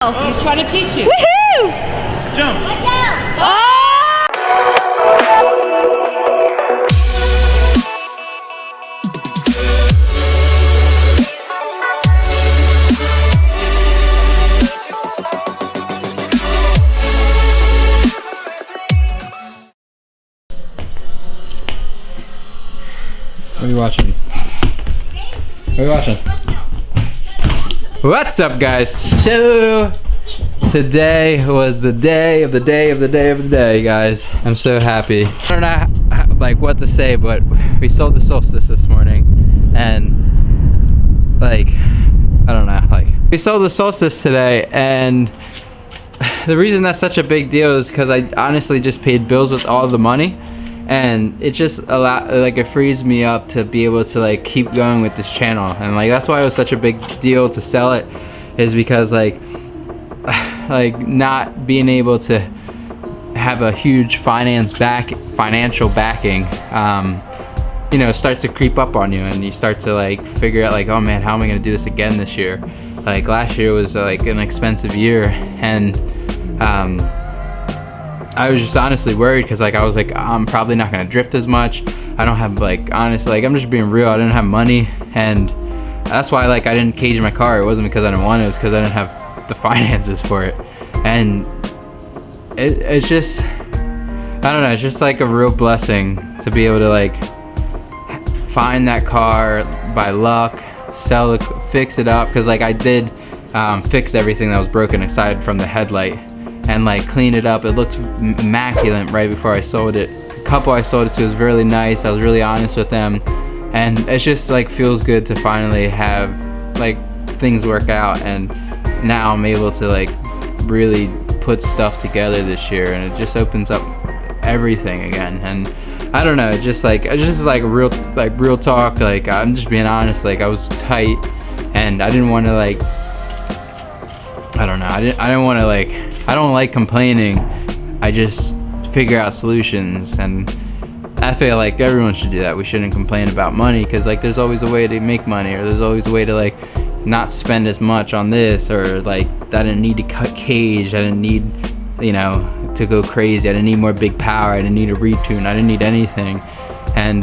He's trying to teach you. Woohoo! Jump. Let go. Oh! What are you watching? What are you watching? What's up, guys? So today was the day of the day of the day of the day, guys. I'm so happy. I don't know like what to say, but we sold the solstice this morning, and like I don't know, like we sold the solstice today, and the reason that's such a big deal is because I honestly just paid bills with all the money. And it just it frees me up to be able to like keep going with this channel, and like that's why it was such a big deal to sell it, is because like not being able to have a huge financial backing you know, starts to creep up on you, and you start to like figure out like, oh man, how am I gonna do this again this year? Like last year was like an expensive year, and I was just honestly worried because like I was like, I'm probably not gonna drift as much. I don't have like, honestly, like I'm just being real, I didn't have money, and that's why like I didn't cage my car. It wasn't because I didn't want it, it was because I didn't have the finances for it. And it's just, I don't know, it's just like a real blessing to be able to like find that car by luck, sell it, fix it up, because like I did fix everything that was broken aside from the headlight, and like clean it up. It looked immaculate right before I sold it. The couple I sold it to was really nice. I was really honest with them, and it just like feels good to finally have like things work out, and now I'm able to like really put stuff together this year, and it just opens up everything again. And I don't know, it's just like real talk, like I'm just being honest, like I was tight, and I didn't want to like, I don't know, I didn't want to like, I don't like complaining. I just figure out solutions, and I feel like everyone should do that. We shouldn't complain about money, because like there's always a way to make money, or there's always a way to like not spend as much on this, or like I didn't need to cut cage, I didn't need, you know, to go crazy, I didn't need more big power, I didn't need a retune, I didn't need anything. And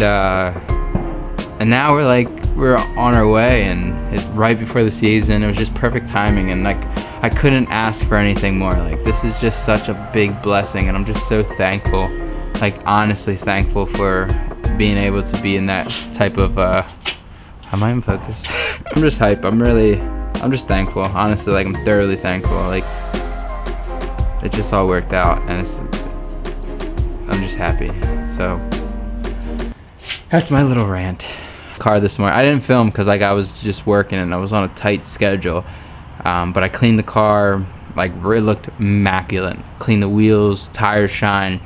now we're on our way, and it's right before the season. It was just perfect timing, and like I couldn't ask for anything more. Like this is just such a big blessing, and I'm just so thankful, like honestly thankful for being able to be in that type of am I in focus? I'm just hype. I'm just thankful, honestly. Like I'm thoroughly thankful. Like it just all worked out, and I'm just happy. So that's my little rant. Car this morning, I didn't film because like I was just working and I was on a tight schedule, but I cleaned the car, like it looked immaculate. Cleaned the wheels, tires shine,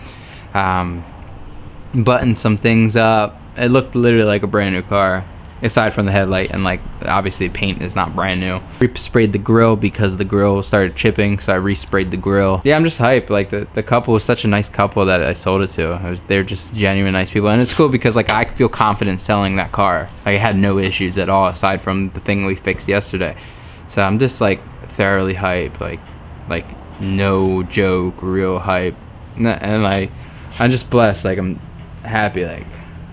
buttoned some things up. It looked literally like a brand new car, aside from the headlight, and like obviously paint is not brand new. Resprayed the grill because the grill started chipping, so I resprayed the grill. Yeah, I'm just hyped. Like the couple was such a nice couple that I sold it to. They're just genuine nice people, and it's cool because like I feel confident selling that car. Like, I had no issues at all aside from the thing we fixed yesterday. So I'm just like thoroughly hyped, like no joke, real hype, and like I'm just blessed. Like I'm happy. Like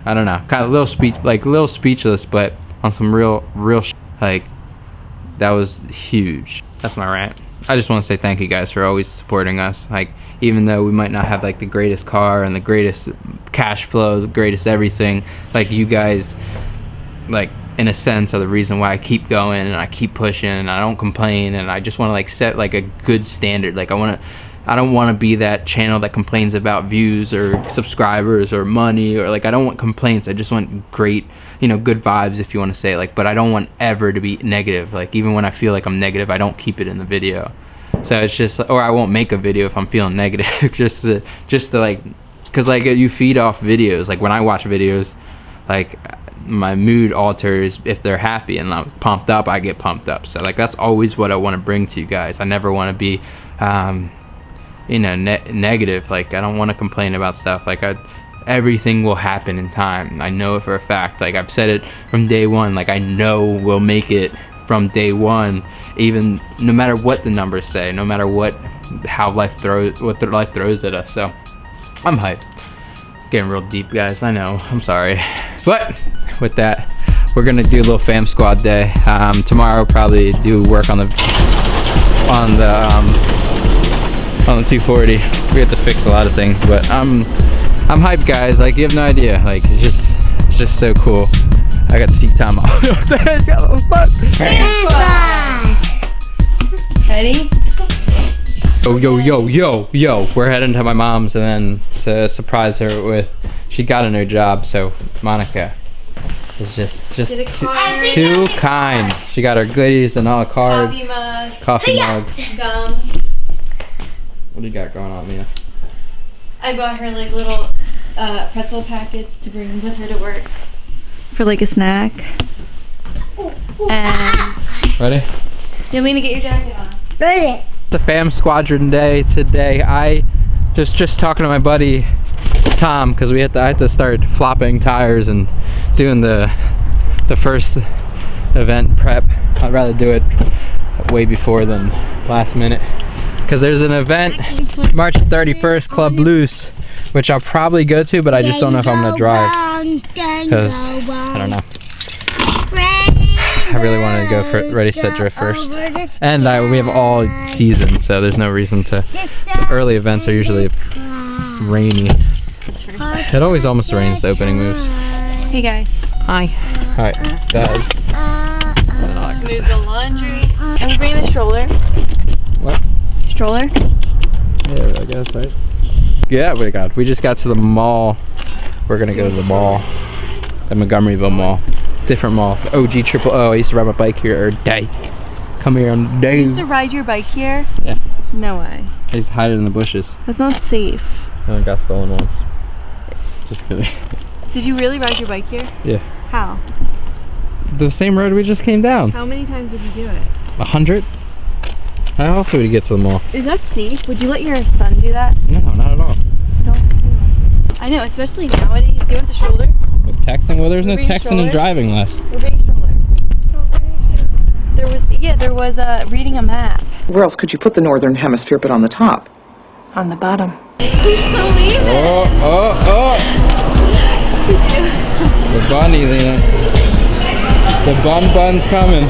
I don't know, kind of little speechless, but on some real like that was huge. That's my rant. I just want to say thank you guys for always supporting us. Like even though we might not have like the greatest car and the greatest cash flow, the greatest everything, like you guys, like in a sense, are the reason why I keep going and I keep pushing and I don't complain, and I just want to like set like a good standard. Like I don't want to be that channel that complains about views or subscribers or money, or like I don't want complaints. I just want great, you know, good vibes, if you want to say, like, but I don't want ever to be negative. Like even when I feel like I'm negative, I don't keep it in the video. So it's just, or I won't make a video if I'm feeling negative just to like, because like you feed off videos. Like when I watch videos, like my mood alters if they're happy, and I'm pumped up, I get pumped up. So like that's always what I want to bring to you guys. I never want to be you know, negative. Like I don't want to complain about stuff. Like everything will happen in time. I know it for a fact. Like I've said it from day one. Like I know we'll make it from day one, even no matter what the numbers say, no matter what life throws at us. So I'm hyped. Getting real deep, guys, I know, I'm sorry. But with that, we're gonna do a little fam squad day. Tomorrow we'll probably do work on the 240. We have to fix a lot of things, but I'm hyped, guys. Like, you have no idea. Like, it's just so cool. I got to see Tom. Ready? Yo. We're heading to my mom's, and then to surprise her with, she got a new job, so Monica is just too kind. She got her goodies and all the cards. Coffee mugs. Gum. What do you got going on, Mia? I bought her like little pretzel packets to bring with her to work for like a snack. And Ready? Yelena, get your jacket on. Ready. It's a fam squadron day today. I just talking to my buddy Tom, because I had to start flopping tires and doing the first event prep. I'd rather do it way before than last minute, because there's an event March 31st, Club Loose, which I'll probably go to, but I just don't know if I'm gonna drive, because I don't know. I really wanted to go for Ready Set Drift first, and we have all season, so there's no reason to. The early events are usually rainy. It always almost rains the opening moves. Hey guys. Hi. Alright, guys. Move the laundry. Are we bringing the stroller? What? Stroller? Yeah, I guess, right? Yeah, we just got to the mall. We're gonna go to the mall. The Montgomeryville Mall. Different mall. OG Triple O. I used to ride my bike here every day. Come here on day. You used to ride your bike here? Yeah. No way. I used to hide it in the bushes. That's not safe. I got stolen once. Just kidding. Did you really ride your bike here? Yeah. How? The same road we just came down. How many times did you do it? 100? How else would you get to the mall? Is that safe? Would you let your son do that? No, not at all. I know, especially nowadays. Do you want the stroller? With texting? Well, there's no texting stroller? and driving less. We're bringing stroller. There was reading a map. Where else could you put the northern hemisphere but on the top? On the bottom. Oh! The bunny, Lena. The bun's coming.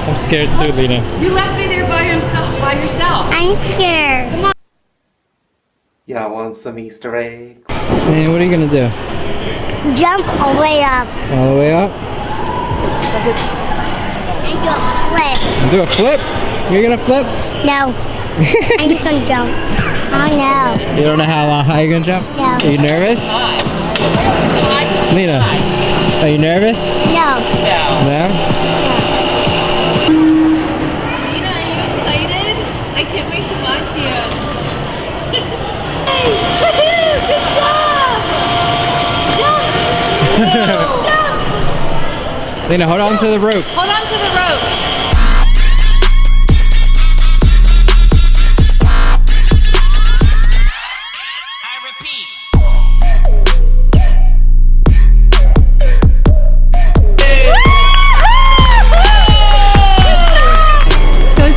I'm scared too, Lena. You left me there by yourself. I'm scared. Come on. Y'all want some Easter eggs? Hey, what are you gonna do? Jump all the way up All the way up? and do a flip. Do a flip? You're gonna flip? No. I'm just gonna jump. Oh no. You don't know how high you're gonna jump? No. Are you nervous? Lena, are you nervous? No. No? Lena, are you excited? I can't wait to watch you. Hey! Woohoo! Good job! Jump! Jump! Lena, hold on to the rope. Hold on to the rope.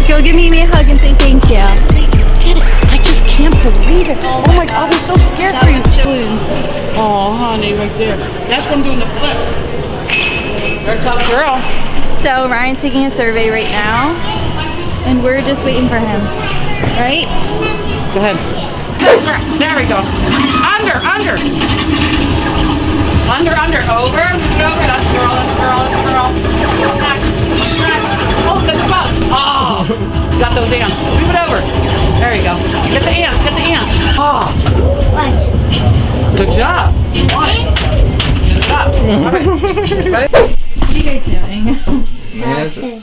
Go give me a hug and say thank you. I just can't believe it. Oh my God, I was so scared for you. Oh, honey, right there. That's what I'm doing the flip. You're a tough girl. So Ryan's taking a survey right now, and we're just waiting for him. Right? Go ahead. There we go. Under. Over. That's girl. Snatch. Oh, get the bugs. Oh, got those ants. Move it over. There you go. Get the ants. Oh. What? Good job. Good job. All right. Ready? What are you guys doing?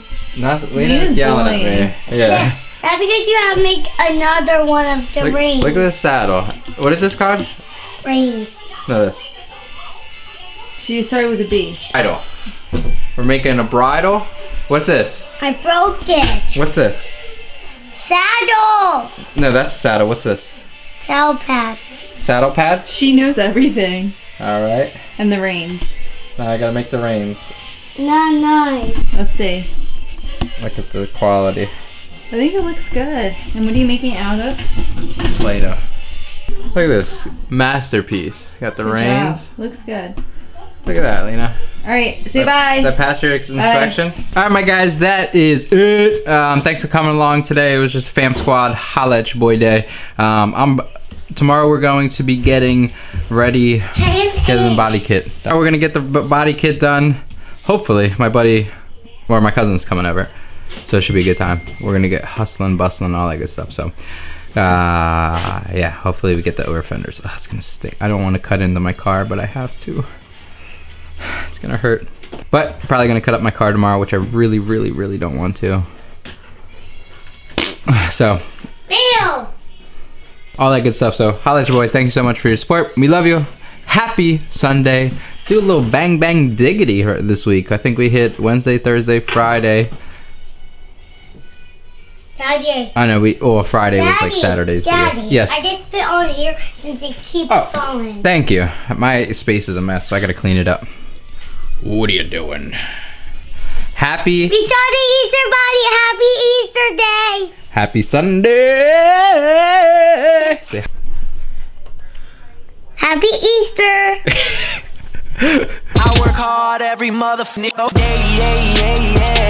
Lena's yelling at me. Yeah. That's because you have to make another one of the rings. Look at this saddle. What is this called? Rings. No, this. She started with a B. Bridle. We're making a bridle. What's this? I broke it. What's this? Saddle. No, that's a saddle. What's this? Saddle pad. saddle pad. She knows everything. All right. And the reins. Now I gotta make the reins. Not nice. Let's see. Look at the quality. I think it looks good. And what are you making it out of? Play-Doh. Look at this masterpiece. Got the Good reins. job. Looks good. Look at that, Lena. All right, say bye. That passed your inspection? All right, my guys, that is it. Thanks for coming along today. It was just Fam Squad Holla at Your Boy Day. Tomorrow we're going to be getting ready, getting the body kit. We're gonna get the body kit done. Hopefully, my buddy or my cousin's coming over, so it should be a good time. We're gonna get hustling, bustling, all that good stuff. So, yeah, hopefully we get the over fenders. Oh, it's gonna stink. I don't want to cut into my car, but I have to. It's gonna hurt. But probably gonna cut up my car tomorrow, which I really, really, really don't want to. So. Bill! All that good stuff. So holla at your boy. Thank you so much for your support. We love you. Happy Sunday. Do a little bang bang diggity this week. I think we hit Wednesday, Thursday, Friday. Daddy. I know Friday was like Saturday's video. Daddy, Yes. I just put on here since it keeps falling. Thank you. My space is a mess, so I gotta clean it up. What are you doing? Happy. We saw the Easter Bunny. Happy Easter Day. Happy Sunday. Say Happy Easter. I work hard every motherfucking day, yeah, yeah, yeah.